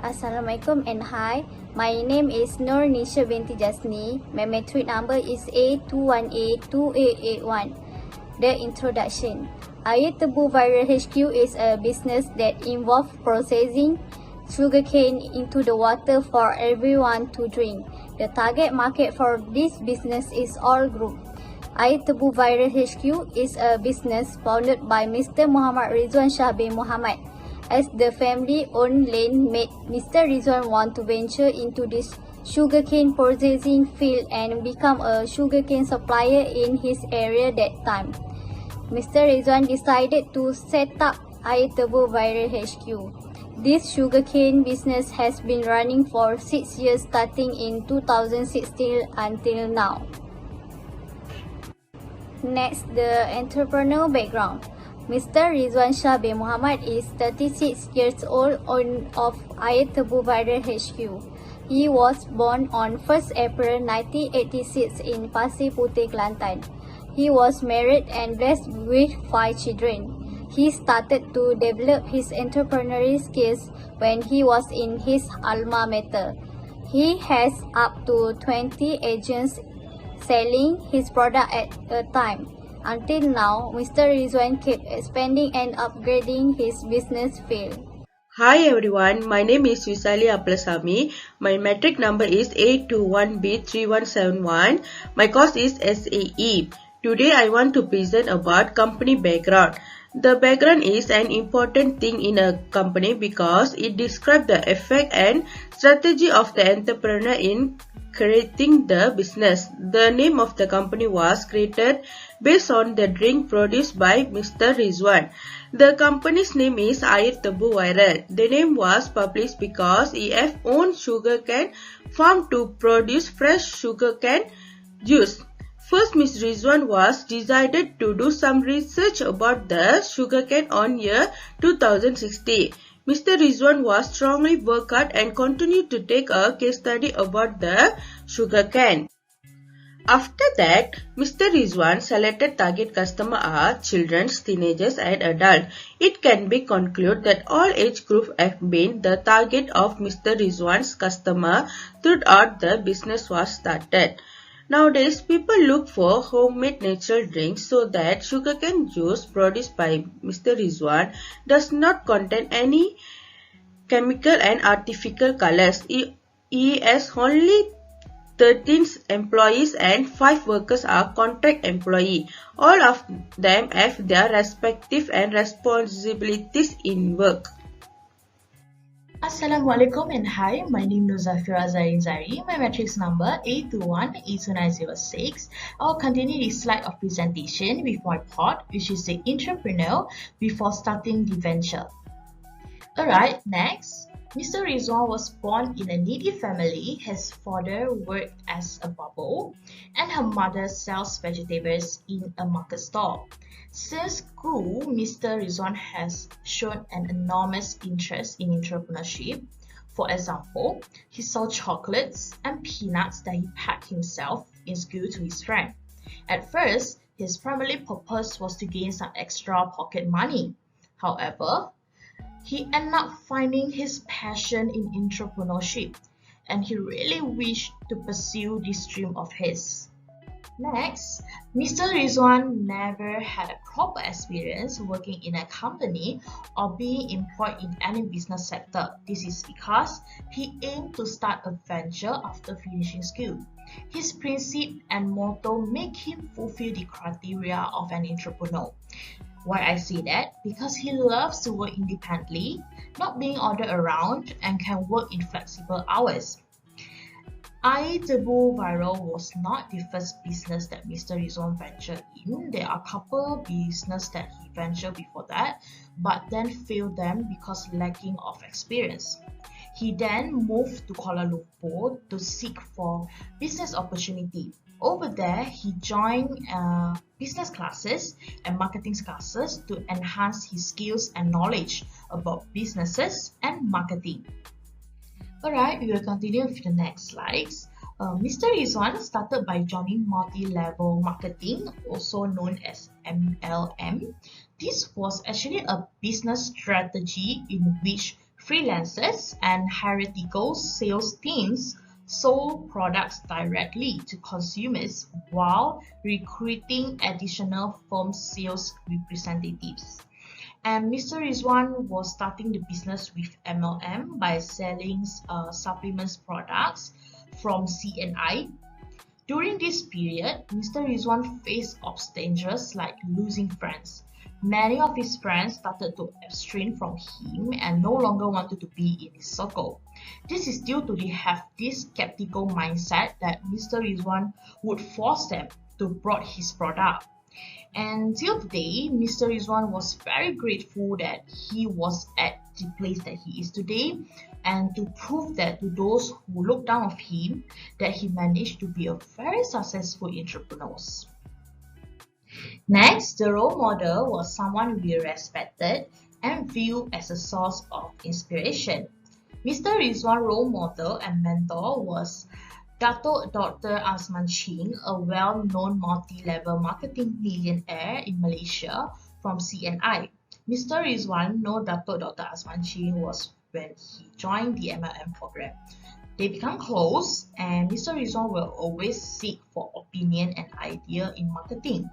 Assalamualaikum and hi. My name is Nurlina binti Jasni. My matric number is A21A2881. The introduction. Air Tebu Viral HQ is a business that involves processing sugarcane into the water for everyone to drink. The target market for this business is all group. Air Tebu Viral HQ is a business founded by Mr. Muhammad Rizwan Shah bin Muhammad. As the family-owned land made Mr. Rizwan want to venture into this sugarcane processing field and become a sugarcane supplier in his area that time. Mr. Rizwan decided to set up Air Tebu Viral HQ. This sugarcane business has been running for 6 years starting in 2016 until now. Next, the entrepreneurial background. Mr. Rizwan Shah bin Muhammad is 36 years old of Air Tebu Viral HQ. He was born on 1st April 1986 in Pasir Putih, Kelantan. He was married and blessed with 5 children. He started to develop his entrepreneurial skills when he was in his alma mater. He has up to 20 agents selling his product at a time. Until now, Mr. Rizwan kept expanding and upgrading his business field. Hi everyone, my name is Visalli Appalasamy. My matric number is A21B3171. My course is SAE. Today I want to present about company background. The background is an important thing in a company because it describes the effect and strategy of the entrepreneur in creating the business. The name of the company was created based on the drink produced by Mr. Rizwan. The company's name is Air Tebu Viral. The name was published because EF owned sugarcane farm to produce fresh sugarcane juice. First, Ms. Rizwan was decided to do some research about the sugarcane on year 2016. Mr. Rizwan was strongly worked hard and continued to take a case study about the sugarcane. After that, Mr. Rizwan selected target customer are children, teenagers and adults. It can be concluded that all age groups have been the target of Mr. Rizwan's customer throughout the business was started. Nowadays, people look for homemade natural drinks so that sugarcane juice produced by Mr. Rizwan does not contain any chemical and artificial colors. He has only 13 employees and 5 workers are contract employees. All of them have their respective and responsibilities in work. Assalamualaikum and hi, my name is zafirah zairy. My matrix number A21A2906. I'll continue this slide of presentation with my part, which is the entrepreneur before starting the venture. Alright, next. Mr. Rizwan was born in a needy family. His father worked as a bubble and her mother sells vegetables in a market stall. Since school, Mr. Rizwan has shown an enormous interest in entrepreneurship. For example, he sold chocolates and peanuts that he packed himself in school to his friend. At first, his primary purpose was to gain some extra pocket money. However, he ended up finding his passion in entrepreneurship and he really wished to pursue this dream of his. Next, Mr. Rizwan never had a proper experience working in a company or being employed in any business sector. This is because he aimed to start a venture after finishing school. His principle and motto make him fulfill the criteria of an entrepreneur. Why I say that? Because he loves to work independently, not being ordered around, and can work in flexible hours. Air Tebu Viral was not the first business that Mr. Rizwan ventured in. There are a couple businesses that he ventured before that, but then failed them because lacking of experience. He then moved to Kuala Lumpur to seek for business opportunity. Over there, he joined business classes and marketing classes to enhance his skills and knowledge about businesses and marketing. Alright, we will continue with the next slides. Mr. Rizwan started by joining multi-level marketing, also known as MLM. This was actually a business strategy in which Freelancers and heretical sales teams sold products directly to consumers while recruiting additional firm sales representatives. And Mr. Rizwan was starting the business with MLM by selling supplements products from CNI. During this period, Mr. Rizwan faced obstacles like losing friends. Many of his friends started to abstain from him and no longer wanted to be in his circle. This is due to they have this skeptical mindset that Mr. Rizwan would force them to bought his product. And till today, Mr. Rizwan was very grateful that he was at the place that he is today, and to prove that to those who look down on him that he managed to be a very successful entrepreneur. Next, the role model was someone we respected and viewed as a source of inspiration. Mr. Rizwan's role model and mentor was Dr. Azman Ching, a well-known multi-level marketing millionaire in Malaysia from CNI. Mr. Rizwan know Dr. Azman Ching was when he joined the MLM program. They become close, and Mr. Rizwan will always seek for opinion and idea in marketing.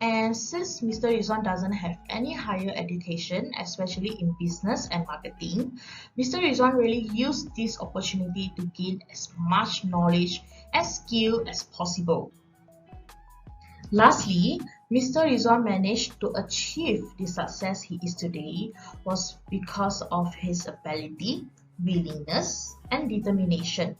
And since Mr. Rizwan doesn't have any higher education, especially in business and marketing, Mr. Rizwan really used this opportunity to gain as much knowledge and skill as possible. Lastly, Mr. Rizwan managed to achieve the success he is today was because of his ability, willingness, and determination.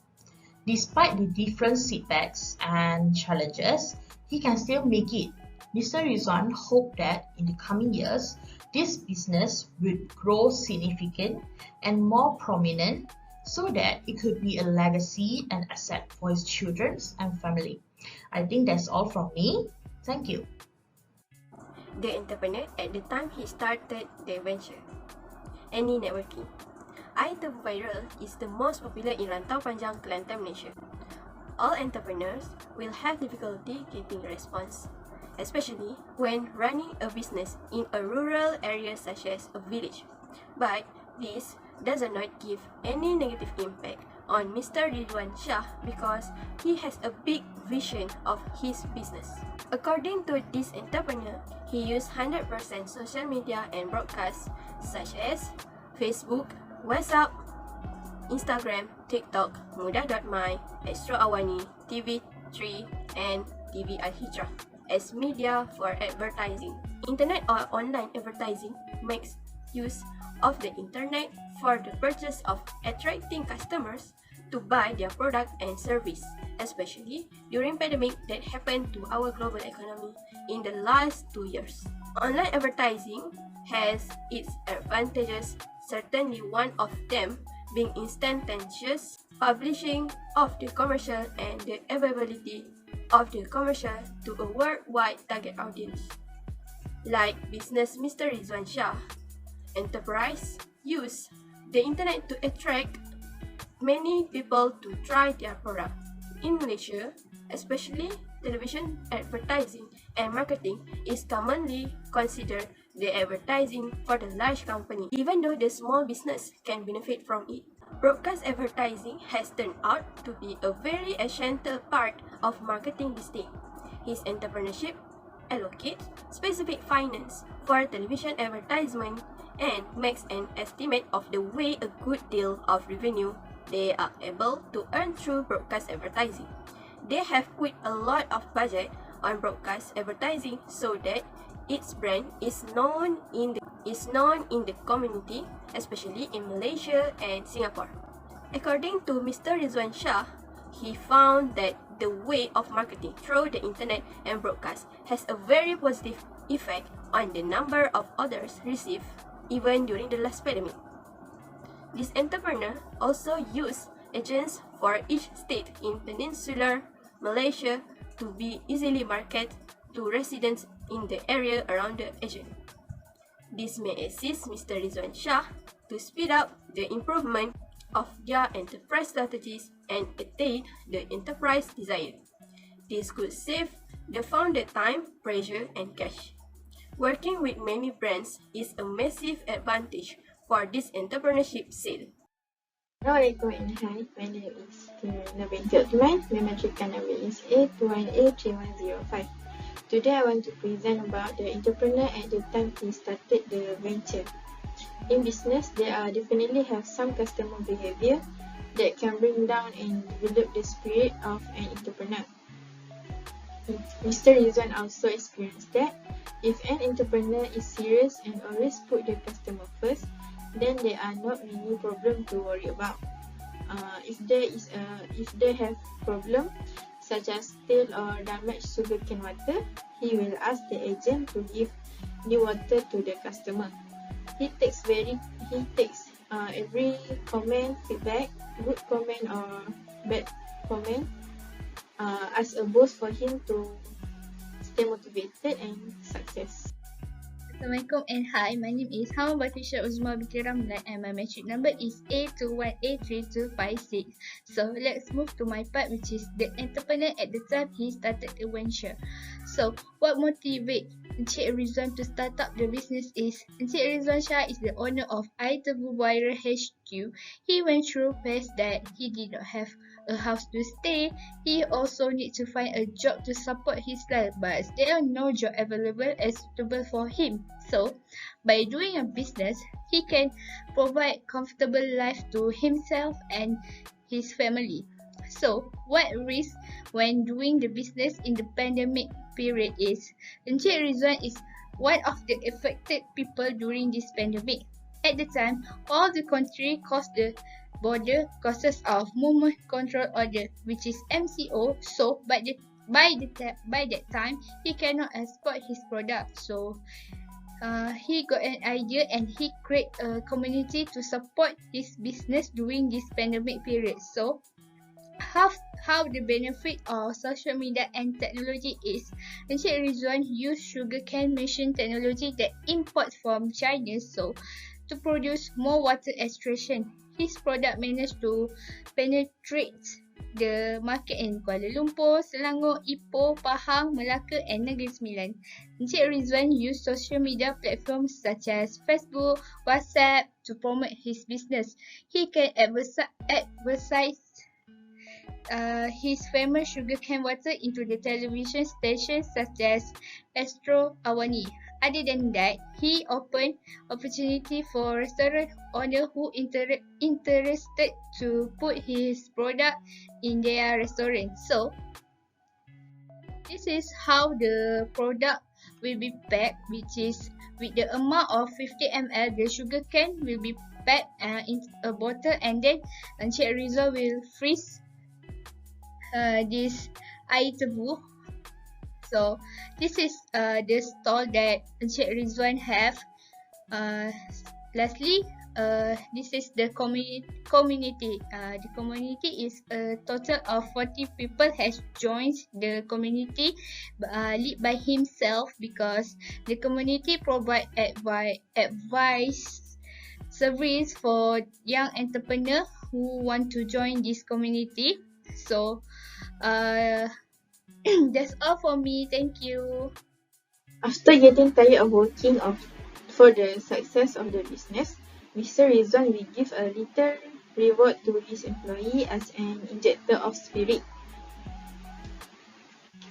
Despite the different setbacks and challenges, he can still make it. Mr. Rizwan hoped that in the coming years, this business would grow significant and more prominent so that it could be a legacy and asset for his children and family. I think that's all from me. Thank you. The entrepreneur at the time he started the venture. Any networking. Viral is the most popular in Rantau Panjang, Kelantan, Malaysia. All entrepreneurs will have difficulty getting response, especially when running a business in a rural area such as a village. But this does not give any negative impact on Mr. Ridwan Shah because he has a big vision of his business. According to this entrepreneur, he used 100% social media and broadcasts such as Facebook, WhatsApp, Instagram, TikTok, Mudah.my, Extraawani, TV3, and TV Al-Hijrah as media for advertising. Internet or online advertising makes use of the internet for the purchase of attracting customers to buy their product and service, especially during pandemic that happened to our global economy in the last 2 years. Online advertising has its advantages, certainly one of them being instantaneous publishing of the commercial and the availability of the commercial to a worldwide target audience. Like business Mr. Rizwan Shah, enterprise use the internet to attract many people to try their product. In Malaysia, especially television advertising and marketing is commonly considered the advertising for the large company, even though the small business can benefit from it. Broadcast advertising has turned out to be a very essential part of marketing these days. His entrepreneurship allocates specific finance for television advertisement and makes an estimate of the way a good deal of revenue they are able to earn through broadcast advertising. They have put a lot of budget on broadcast advertising so that its brand is known in the community, especially in Malaysia and Singapore. According to Mr. Rizwan Shah, he found that the way of marketing through the internet and broadcast has a very positive effect on the number of orders received even during the last pandemic. This entrepreneur also used agents for each state in peninsular Malaysia to be easily marketed to residents in the area around the agent. This may assist Mr. Rizwan Shah to speed up the improvement of their enterprise strategies and attain the enterprise desired. This could save the founder time, pressure, and cash. Working with many brands is a massive advantage for this entrepreneurship sale. Assalamualaikum and hi, my name is Nurlina binti Othman. My matriculation number is A21A3105. Today I want to present about the entrepreneur at the time he started the venture. In business, there are definitely have some customer behavior that can bring down and develop the spirit of an entrepreneur. Mr. Rizwan also experienced that. If an entrepreneur is serious and always put the customer first, then there are not many problems to worry about. If they have problem such as stale or damaged sugarcane water, he will ask the agent to give new water to the customer. He takes every comment, feedback, good comment or bad comment as a boost for him to stay motivated and success. Assalamualaikum and hi, my name is Hammam Batrisyia Uzma binti Ramlan and my matric number is A21A3256. So let's move to my part, which is the entrepreneur at the time he started the venture. So what motivates Encik Rizwan to start up the business is Encik Rizwan Shah is the owner of Entreprenuerial HQ. He went through phase that he did not have a house to stay. He also need to find a job to support his life, but there are no job available as suitable for him. So by doing a business, he can provide comfortable life to himself and his family. So what risk when doing the business in the pandemic period is Encik Rizwan is one of the affected people during this pandemic. At the time, all the country crossed the border causes of movement control order, which is MCO. So by that time, he cannot export his product. So he got an idea and he create a community to support his business during this pandemic period. So how the benefit of social media and technology is Encik Rizwan use sugarcane machine technology that imports from China so to produce more water extraction. His product managed to penetrate the market in Kuala Lumpur, Selangor, Ipoh, Pahang, Melaka and Negeri Sembilan. Encik Rizwan used social media platforms such as Facebook, WhatsApp to promote his business. He can advertise his famous sugarcane water into the television stations such as Astro Awani. Other than that, he opened opportunity for restaurant owner who interested to put his product in their restaurant. So this is how the product will be packed, which is with the amount of 50 ml, the sugarcane will be packed in a bottle and then Encik Rizwan will freeze this air tebu. So this is the stall that Encik Rizwan have. Lastly, this is the community. The community is a total of 40 people has joined the community led by himself because the community provide advice service for young entrepreneur who want to join this community. So that's all for me. Thank you. After getting tired of working for the success of the business, Mr. Rizwan will give a little reward to his employee as an injector of spirit.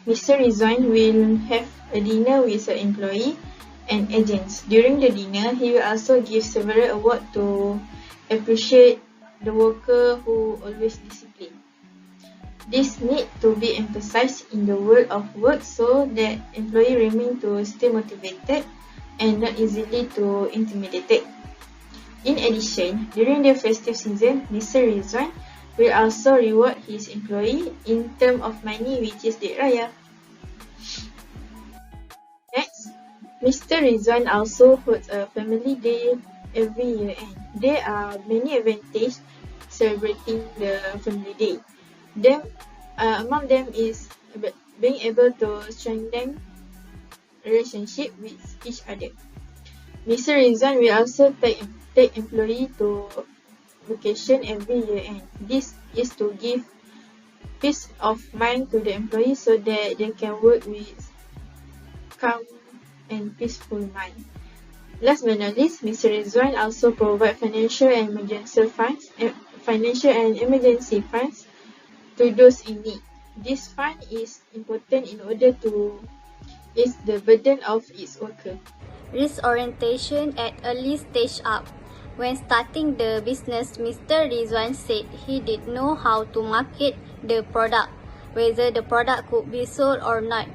Mr. Rizwan will have a dinner with the employee and agents. During the dinner, he will also give several awards to appreciate the worker who always disciplined. This need to be emphasized in the world of work so that employee remain to stay motivated and not easily to intimidated. In addition, during the festive season, Mr. Rizwan will also reward his employee in terms of money, which is Duit Raya. Next, Mr. Rizwan also holds a family day every year end. There are many advantages celebrating the family day. Among them is being able to strengthen relationship with each other. Mr. Rizwan will also take employee to vacation every year end. This is to give peace of mind to the employee so that they can work with calm and peaceful mind. Last but not least, Mr. Rizwan also provide financial and emergency funds to those in need. This fund is important in order to ease the burden of its worker. Risk orientation at early stage up. When starting the business, Mr. Rizwan said he didn't know how to market the product, whether the product could be sold or not.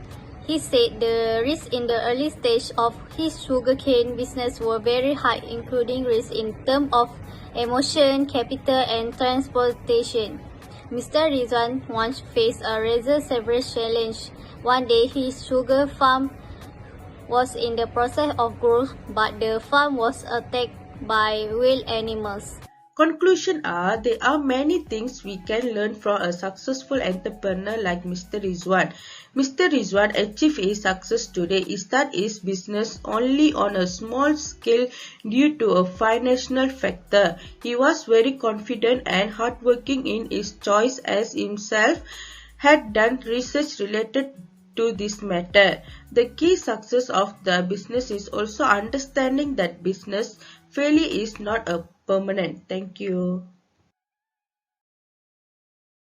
He said the risks in the early stage of his sugarcane business were very high, including risks in terms of emotion, capital, and transportation. Mr. Rizwan once faced a rather severe challenge. One day, his sugar farm was in the process of growth, but the farm was attacked by wild animals. Conclusion are, there are many things we can learn from a successful entrepreneur like Mr. Rizwan. Mr. Rizwan achieved his success today. He started his business only on a small scale due to a financial factor. He was very confident and hardworking in his choice as himself had done research related to this matter. The key success of the business is also understanding that business failure is not a permanent. Thank you.